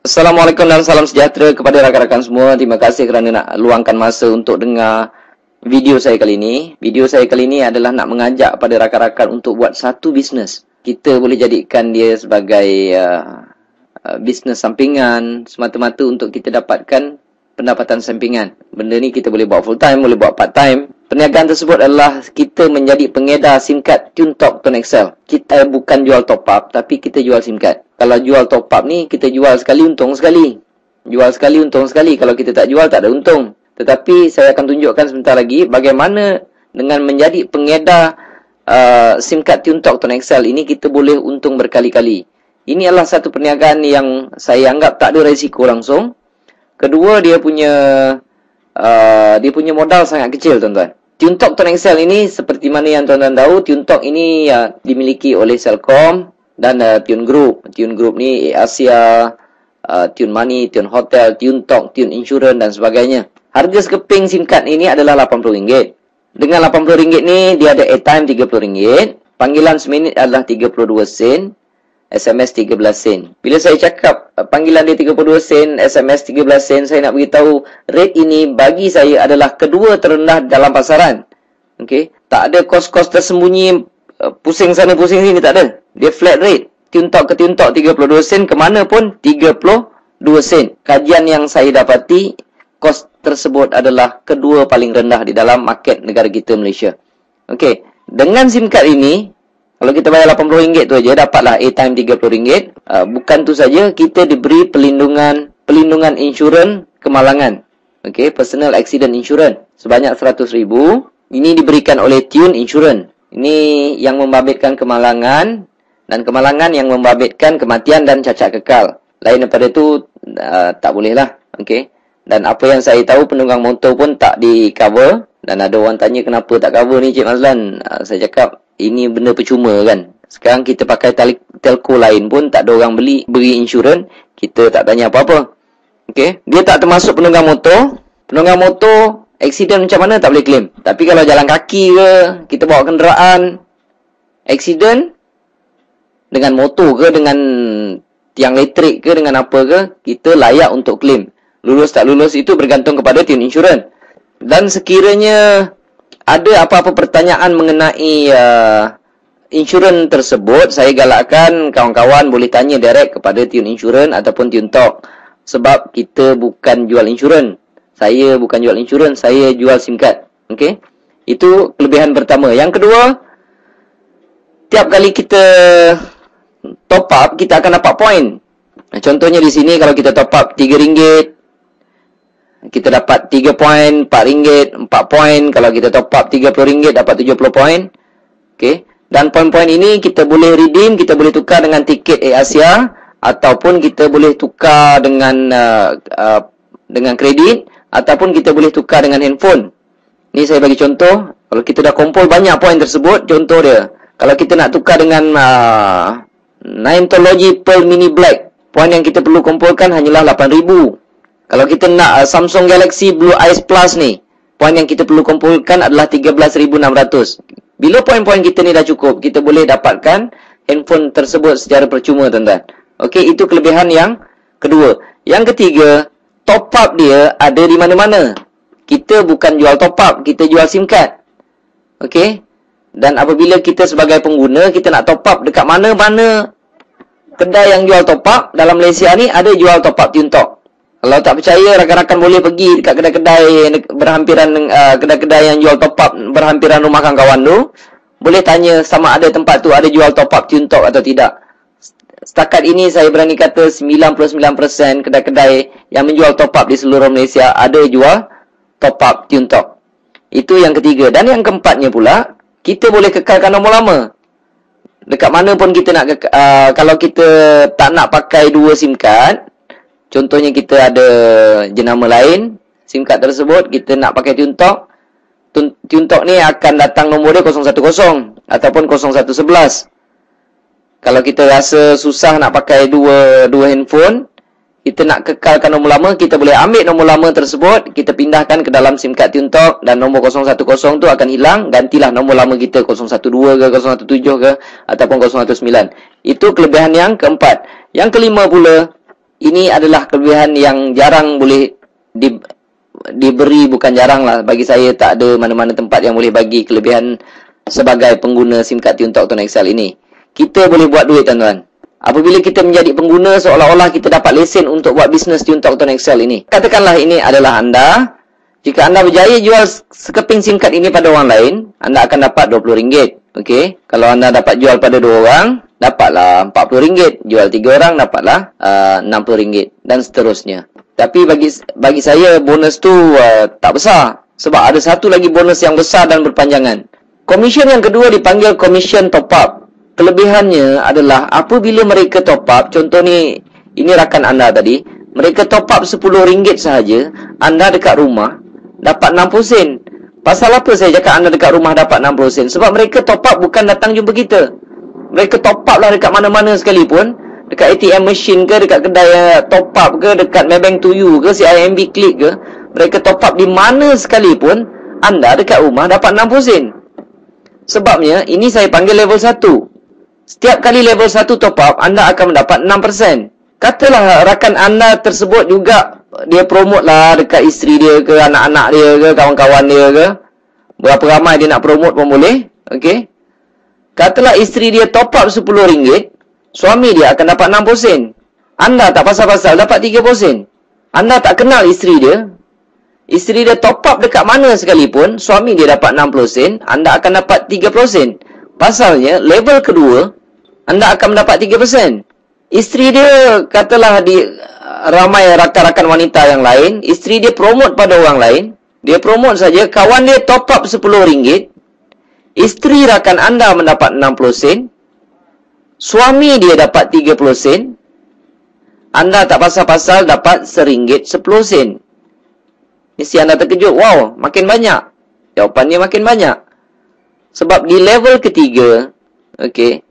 Assalamualaikum dan salam sejahtera kepada rakan-rakan semua. Terima kasih kerana nak luangkan masa untuk dengar video saya kali ini. Video saya kali ini adalah nak mengajak pada rakan-rakan untuk buat satu bisnes. Kita boleh jadikan dia sebagai bisnes sampingan semata-mata untuk kita dapatkan pendapatan sampingan. Benda ni kita boleh buat full time, boleh buat part time. Perniagaan tersebut adalah kita menjadi pengedar SIM card TuneTalk Tone Excel. Kita bukan jual top up, tapi kita jual SIM card. Kalau jual top up ni, kita jual sekali untung sekali. Jual sekali untung sekali. Kalau kita tak jual, tak ada untung. Tetapi saya akan tunjukkan sebentar lagi bagaimana dengan menjadi pengedar SIM card TuneTalk Tone Excel ini kita boleh untung berkali-kali. Ini adalah satu perniagaan yang saya anggap tak ada risiko langsung. Kedua, dia punya modal sangat kecil, tuan-tuan. TuneTalk Tone Excel ini seperti mana yang tuan-tuan tahu, TuneTalk ini dimiliki oleh Celcom dan Tune Group. Tune Group ni Asia, Tune Money, Tune Hotel, TuneTalk, Tune Insurance dan sebagainya. Harga sekeping SIM card ini adalah RM80. Dengan RM80 ni dia ada airtime RM30, panggilan seminit adalah 32 sen, SMS 13 sen. Bila saya cakap panggilan dia 32 sen, SMS 13 sen, saya nak beritahu rate ini bagi saya adalah kedua terendah dalam pasaran. Okey, tak ada kos-kos tersembunyi pusing sana pusing sini, tak ada. Dia flat rate. TuneTalk ke TuneTalk 32 sen, ke mana pun 32 sen. Kajian yang saya dapati, kos tersebut adalah kedua paling rendah di dalam market negara kita, Malaysia. Okey, dengan SIM card ini, kalau kita bayar RM80 tu aja, dapatlah airtime RM30. Bukan tu saja, kita diberi pelindungan insurans kemalangan. Okey, personal accident insurance sebanyak RM100,000. Ini diberikan oleh Tune Insurance. Ini yang membabitkan kemalangan, dan kemalangan yang membabitkan kematian dan cacat kekal. Lain daripada itu tak boleh lah. Okey. Dan apa yang saya tahu, penunggang motor pun tak di cover. Dan ada orang tanya kenapa tak cover ni Cik Mazlan. Saya cakap ini benda percuma kan. Sekarang kita pakai telco lain pun tak ada orang beri insurans, kita tak tanya apa-apa. Okey, dia tak termasuk penunggang motor. Penunggang motor accident macam mana tak boleh claim. Tapi kalau jalan kaki ke, kita bawa kenderaan, accident dengan motor ke, dengan tiang elektrik ke, dengan apa ke, kita layak untuk claim. Lulus tak lulus itu bergantung kepada Tune Insurance. Dan sekiranya ada apa-apa pertanyaan mengenai insurans tersebut, saya galakkan kawan-kawan boleh tanya direct kepada Tune Insurance ataupun TuneTalk. Sebab kita bukan jual insurans. Saya bukan jual insurans, saya jual SIM card. Okey? Itu kelebihan pertama. Yang kedua, tiap kali kita top up, kita akan dapat point. Contohnya di sini kalau kita top up RM3, kita dapat 3 poin, RM4, 4 poin. Kalau kita top up RM30, dapat 70 poin. Okey. Dan poin-poin ini kita boleh redeem, kita boleh tukar dengan tiket Air Asia, ataupun kita boleh tukar dengan kredit, ataupun kita boleh tukar dengan handphone. Ni saya bagi contoh. Kalau kita dah kumpul banyak poin tersebut, contoh dia, kalau kita nak tukar dengan Nimetology Pearl Mini Black, poin yang kita perlu kumpulkan hanyalah 8,000. Kalau kita nak Samsung Galaxy Blue Eyes Plus ni, poin yang kita perlu kumpulkan adalah 13,600. Bila poin-poin kita ni dah cukup, kita boleh dapatkan handphone tersebut secara percuma, tuan-tuan. Okey, itu kelebihan yang kedua. Yang ketiga, top up dia ada di mana-mana. Kita bukan jual top up, kita jual SIM card. Okey? Dan apabila kita sebagai pengguna, kita nak top up dekat mana-mana kedai yang jual top up dalam Malaysia ni, ada jual top up TuneTalk. Kalau tak percaya, rakan-rakan boleh pergi dekat kedai-kedai berhampiran, kedai-kedai yang jual top up berhampiran rumah kawan-kawan tu. Boleh tanya sama ada tempat tu ada jual top up TuneTalk atau tidak. Setakat ini saya berani kata 99% kedai-kedai yang menjual top up di seluruh Malaysia ada jual top up TuneTalk. Itu yang ketiga. Dan yang keempatnya pula, kita boleh kekalkan nombor lama. Dekat mana pun kita nak kalau kita tak nak pakai dua SIM card, contohnya kita ada jenama lain, SIM card tersebut kita nak pakai TuneTalk. TuneTalk ni akan datang nombor dia 010 ataupun 0111. Kalau kita rasa susah nak pakai dua handphone, kita nak kekalkan nombor lama, kita boleh ambil nombor lama tersebut, kita pindahkan ke dalam SIM card TuneTalk, dan nombor 010 tu akan hilang, gantilah nombor lama kita 012 ke, 017 ke, ataupun 019. Itu kelebihan yang keempat. Yang kelima pula, Ini adalah kelebihan yang jarang boleh diberi, bukan jarang lah. Bagi saya tak ada mana-mana tempat yang boleh bagi kelebihan sebagai pengguna SIM card TuneTalk Tone XL ini. Kita boleh buat duit, tuan-tuan. Apabila kita menjadi pengguna, seolah-olah kita dapat lesen untuk buat bisnes TuneTalk Tone XL ini. Katakanlah ini adalah anda. Jika anda berjaya jual sekeping SIM card ini pada orang lain, anda akan dapat RM20. Okey. Kalau anda dapat jual pada 2 orang, dapatlah RM40. Jual 3 orang, dapatlah RM60 dan seterusnya. Tapi bagi saya bonus tu tak besar. Sebab ada satu lagi bonus yang besar dan berpanjangan. Komisen yang kedua dipanggil komisen top up. Kelebihannya adalah apabila mereka top up, contoh ni, ini rakan anda tadi, mereka top up RM10 sahaja, anda dekat rumah dapat 60 sen. Pasal apa saya cakap anda dekat rumah dapat 60 sen? Sebab mereka top up bukan datang jumpa kita. Mereka top up lah dekat mana-mana sekalipun. Dekat ATM machine ke, dekat kedai top up ke, dekat Maybank to You ke, CIMB Click ke. Mereka top up di mana sekalipun, anda dekat rumah dapat 60 sen. Sebabnya, ini saya panggil level 1. Setiap kali level 1 top up, anda akan mendapat 6%. Katalah rakan anda tersebut juga dia promote lah dekat isteri dia ke, anak-anak dia ke, kawan-kawan dia ke. Berapa ramai dia nak promote pun boleh. Okey. Katalah isteri dia top up RM10, suami dia akan dapat 60 sen. Anda tak pasal-pasal dapat 30 sen. Anda tak kenal isteri dia. Isteri dia top up dekat mana sekalipun, suami dia dapat 60 sen, anda akan dapat 30 sen. Pasalnya, level kedua, anda akan mendapat 3%. Isteri dia, katalah ramai rakan-rakan wanita yang lain, isteri dia promote pada orang lain, dia promote saja, kawan dia top up RM10, isteri rakan anda mendapat 60 sen, suami dia dapat 30 sen, anda tak pasal-pasal dapat RM1 10 sen. Mesti anda terkejut, wow, makin banyak. Jawapannya makin banyak. Sebab di level ketiga, okey,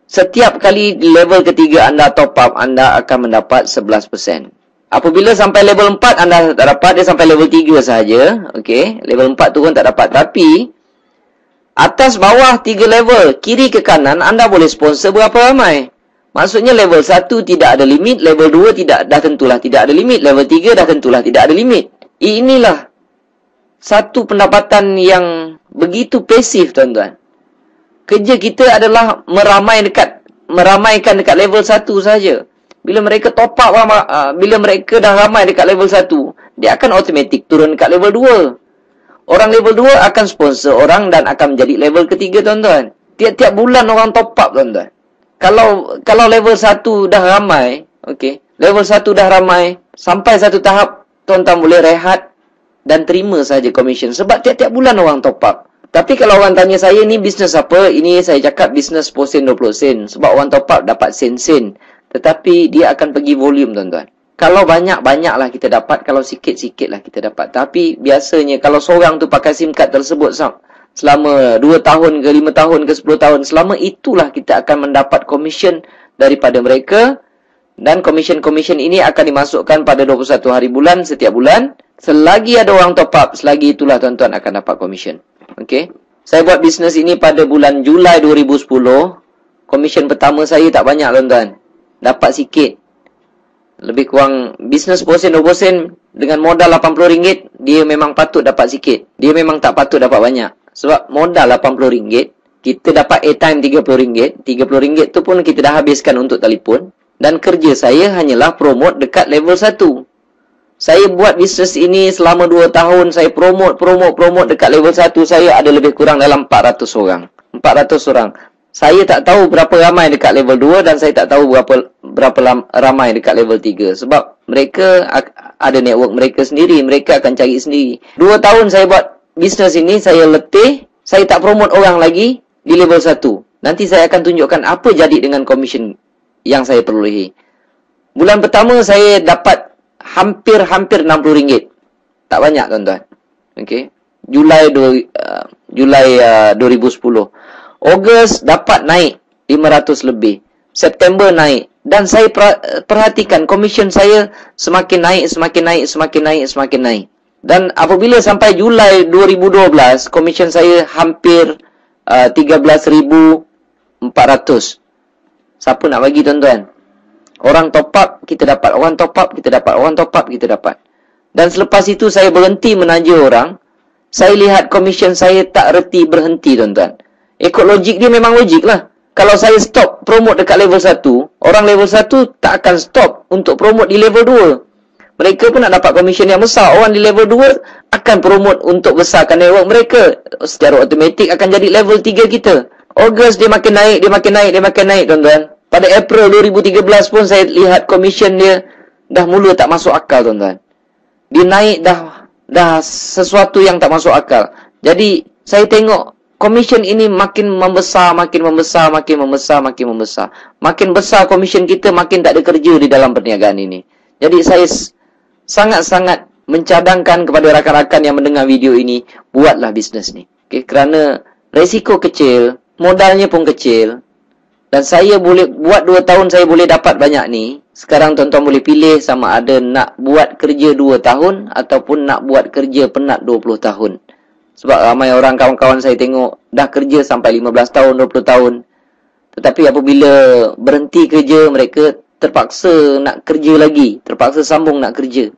setiap kali di level ketiga anda top up, anda akan mendapat 11%. Apabila sampai level 4, anda tak dapat, dia sampai level 3 sahaja. Okey, level 4 turun tak dapat. Tapi, atas bawah 3 level, kiri ke kanan, anda boleh sponsor berapa ramai. Maksudnya level 1 tidak ada limit, level 2 dah tentulah tidak ada limit, level 3 dah tentulah tidak ada limit. Inilah satu pendapatan yang begitu pasif, tuan-tuan. Kerja kita adalah meramaikan dekat level 1 saja. Bila mereka top up, bila mereka dah ramai dekat level 1, dia akan automatik turun dekat level 2. Orang level 2 akan sponsor orang dan akan menjadi level ketiga, tuan-tuan. Tiap-tiap bulan orang top up, tuan-tuan. Kalau level 1 dah ramai, okey, level 1 dah ramai, sampai satu tahap, tuan-tuan boleh rehat dan terima saja komisen. Sebab tiap-tiap bulan orang top up. Tapi kalau orang tanya saya, ni bisnes apa? Ini saya cakap bisnes 10 sen, 20 sen. Sebab orang top up dapat sen-sen. Tetapi dia akan pergi volume, tuan-tuan. Kalau banyak-banyak lah kita dapat. Kalau sikit-sikit lah kita dapat. Tapi biasanya kalau seorang tu pakai SIM card tersebut selama 2 tahun ke 5 tahun ke 10 tahun, selama itulah kita akan mendapat komisen daripada mereka. Dan komisen-komisen ini akan dimasukkan pada 21 hari bulan setiap bulan. Selagi ada orang top up, selagi itulah tuan-tuan akan dapat komisen. Okey. Saya buat bisnes ini pada bulan Julai 2010. Komisen pertama saya tak banyak, tuan-tuan. Dapat sikit. Lebih kurang bisnes 10 sen, 20 sen dengan modal RM80, dia memang patut dapat sikit. Dia memang tak patut dapat banyak. Sebab modal RM80, kita dapat airtime RM30. RM30 tu pun kita dah habiskan untuk telefon. Dan kerja saya hanyalah promote dekat level 1. Saya buat bisnes ini selama 2 tahun. Saya promote dekat level 1. Saya ada lebih kurang dalam 400 orang. 400 orang. Saya tak tahu berapa ramai dekat level 2 dan saya tak tahu berapa ramai dekat level 3. Sebab mereka ada network mereka sendiri. Mereka akan cari sendiri. 2 tahun saya buat bisnes ini, saya letih. Saya tak promote orang lagi di level 1. Nanti saya akan tunjukkan apa jadi dengan komisen yang saya perolehi. Bulan pertama saya dapat hampir RM60. Tak banyak, tuan-tuan. Okey. Julai 2010. Ogos dapat naik 500 lebih. September naik. Dan saya perhatikan komisen saya semakin naik. Dan apabila sampai Julai 2012, komisen saya hampir 13,400. Siapa nak bagi, tuan-tuan? Orang top up, kita dapat. Orang top up, kita dapat. Orang top up, kita dapat. Dan selepas itu saya berhenti menaja orang. Saya lihat komisen saya tak reti berhenti, tuan-tuan. Ikut logik dia memang logik lah. Kalau saya stop promote dekat level 1, orang level 1 tak akan stop untuk promote di level 2. Mereka pun nak dapat komisen yang besar. Orang di level 2 akan promote untuk besarkan network mereka. Secara automatik akan jadi level 3 kita. Ogos dia makin naik, dia makin naik, dia makin naik, tuan-tuan. Pada April 2013 pun saya lihat komisen dia dah mula tak masuk akal, tuan-tuan. Dia naik dah sesuatu yang tak masuk akal. Jadi saya tengok komisen ini makin membesar, makin membesar, makin membesar, makin membesar. Makin besar komisen kita, makin tak ada kerja di dalam perniagaan ini. Jadi saya sangat-sangat mencadangkan kepada rakan-rakan yang mendengar video ini, buatlah bisnes ni. Okay? Kerana resiko kecil, modalnya pun kecil. Dan saya boleh buat 2 tahun, saya boleh dapat banyak ni. Sekarang tuan-tuan boleh pilih sama ada nak buat kerja 2 tahun ataupun nak buat kerja penat 20 tahun. Sebab ramai orang kawan-kawan saya tengok dah kerja sampai 15 tahun, 20 tahun. Tetapi apabila berhenti kerja, mereka terpaksa nak kerja lagi. Terpaksa sambung nak kerja.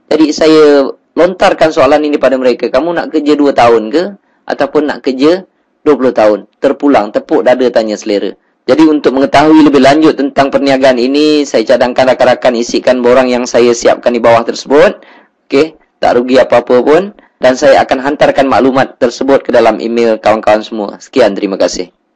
Jadi saya lontarkan soalan ini pada mereka. Kamu nak kerja 2 tahun ke? Ataupun nak kerja 20 tahun? Terpulang, tepuk dada tanya selera. Jadi untuk mengetahui lebih lanjut tentang perniagaan ini, saya cadangkan rakan-rakan isikan borang yang saya siapkan di bawah tersebut. Okey, tak rugi apa-apa pun. Dan saya akan hantarkan maklumat tersebut ke dalam email kawan-kawan semua. Sekian, terima kasih.